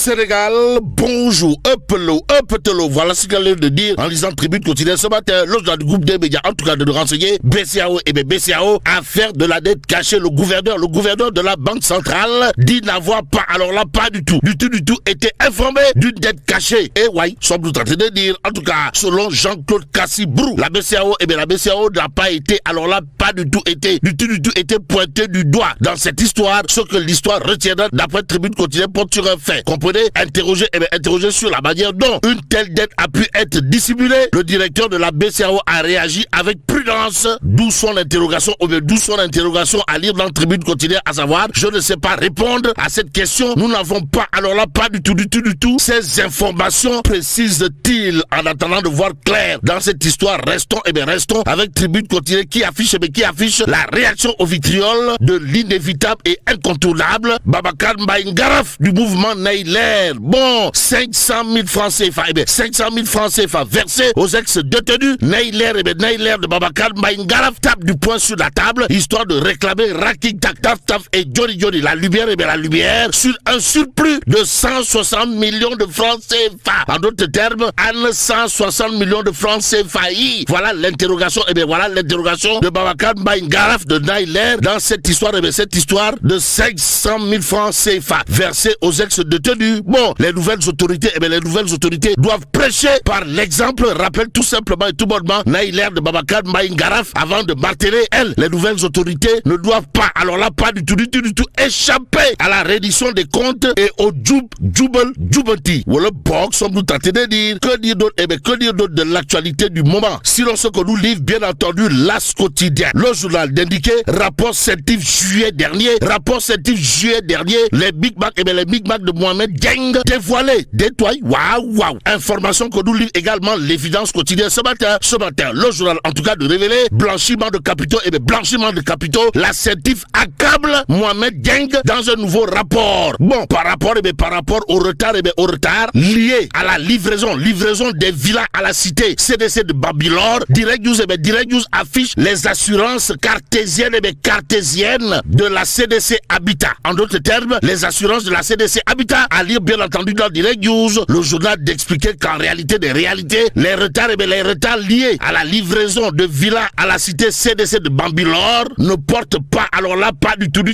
Sénégal, bonjour, upelo, voilà ce qu'elle a de dire en lisant Tribune quotidienne ce matin. Le journal du groupe des médias, en tout cas de nous renseigner, BCAO affaire de la dette cachée. Le gouverneur de la Banque centrale dit n'avoir pas, alors là, pas du tout, été informé d'une dette cachée. Et ouais, sommes-nous en train de dire, en tout cas, selon Jean-Claude Cassibrou, la BCAO n'a pas été, alors là, pas du tout été pointé du doigt dans cette histoire, ce que l'histoire retiendra d'après Tribune quotidienne porte sur un fait. Comprenez? Interrogé sur la manière dont une telle dette a pu être dissimulée, le directeur de la BCAO a réagi avec prudence. D'où son interrogation à lire dans Tribune quotidienne, à savoir, je ne sais pas répondre à cette question. Nous n'avons pas, alors là, pas du tout, ces informations précisent-ils. En attendant de voir clair dans cette histoire, restons avec Tribune quotidienne qui affiche la réaction au vitriol de l'inévitable et incontournable Babacar Mbaye Ngaraf du mouvement Nailer. Bon, 500 000 francs CFA versés aux ex-détenus. Nailer de Babacar Mbaye Ngaraf tape du poing sur la table, histoire de réclamer Raking Taf et Johnny la lumière sur un surplus de 160 millions de francs CFA. En d'autres termes, 160 millions de francs CFA. Voilà l'interrogation de Babacar Mbaye Ngaraf de Nailer dans cette histoire de 500 000 francs CFA versés aux ex-détenus. Bon, les nouvelles autorités doivent prêcher par l'exemple. Rappelle tout simplement et tout bonnement Nailer de Babacar Mbaye Ngaraf avant de marteler. Les nouvelles autorités ne doivent pas, alors là, pas du tout, échapper à la reddition des comptes et au jubanti. Voilà, box, sommes-nous tentés de dire. Que dire d'autre de l'actualité du moment? Sinon, ce que nous livre, bien entendu, l'As quotidien. Le journal d'indiquer, rapport certif juillet dernier, les Big Mac de Mohamed Dieng dévoilés, détoilés, waouh. Information que nous livre également l'évidence quotidienne ce matin, le journal en tout cas de révéler blanchiment de capitaux, la certif accable Mohamed Dieng dans un nouveau rapport. Bon, par rapport au retard lié à la livraison des villas à la cité CDC de Bambilor, Direct News affiche les assurances cartésiennes de la CDC Habitat. En d'autres termes, les assurances de la CDC Habitat, à lire bien entendu dans Direct News, le journal d'expliquer qu'en réalité des réalités, les retards liés à la livraison de villas à la cité CDC de Bambilor ne portent pas, alors là, pas du tout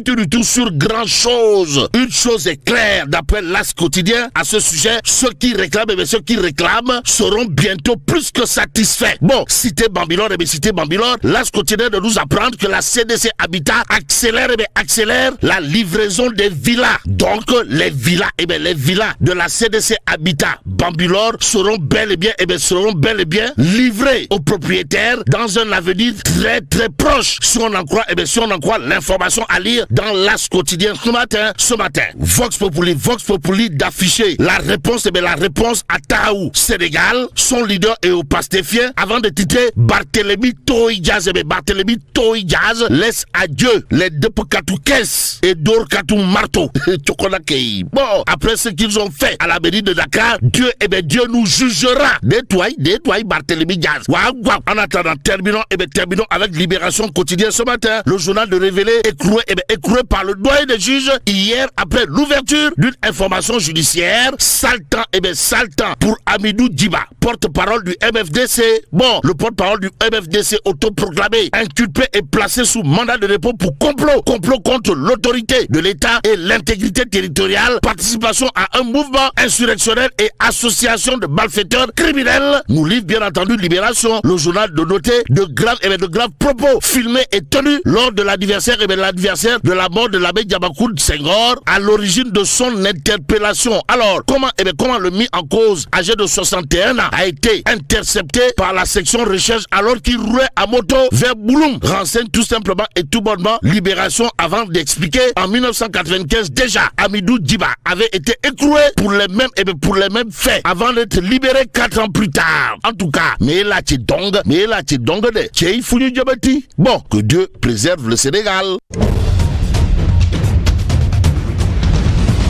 sur grand chose. Une chose est claire, d'après l'As quotidien, à ce sujet, ceux qui réclament seront bientôt plus que satisfaits. Bon, cité Bambilor, l'As quotidien de nous apprendre que la CDC Habitat accélère la livraison des villas. Donc, les villas de la CDC Habitat Bambilor seront bel et bien livrées aux propriétaires dans un avenir très très proche. Si on en croit l'information à lire dans l'As quotidien ce matin. Vox Populi d'afficher la réponse à Tahaou, Sénégal, son leader et au pastéfien, avant de titrer Barthélémy Toïdiaz laisse à Dieu les deux Katouques et Dor Katou Marteau. Bon, après ce qu'ils ont fait à la mairie de Dakar, Dieu nous jugera. Détoile Barthélémy Diaz. Waouh. En attendant, terminons avec Libération quotidien ce matin. Le journal de révéler écroué par le doyen des juges hier après l'ouverture d'une information judiciaire. Saltant pour Amidou Djiba, porte-parole du MFDC. Bon, le porte-parole du MFDC autoproclamé, inculpé et placé sous mandat de dépôt pour complot contre l'autorité de l'État et l'intégrité territoriale, participation à un mouvement insurrectionnel et association de malfaiteurs criminels. Nous livre bien entendu Libération, le journal de noter de graves propos filmés et tenus lors de l'anniversaire de la mort de l'abbé Diamacoune Senghor, à l'origine de son interpellation. Alors, comment le mis en cause, âgé de 61 ans, a été intercepté par la section recherche alors qu'il roulait à moto vers Bouloum? Renseigne tout simplement et tout bonnement Libération avant d'expliquer en 1995 déjà, Amidou Djiba avait été écroué pour les mêmes faits avant d'être libéré 4 ans plus tard. En tout cas, mais là tu dongue de Tchei Founi Diabati. Bon, que Dieu préserve le Sénégal.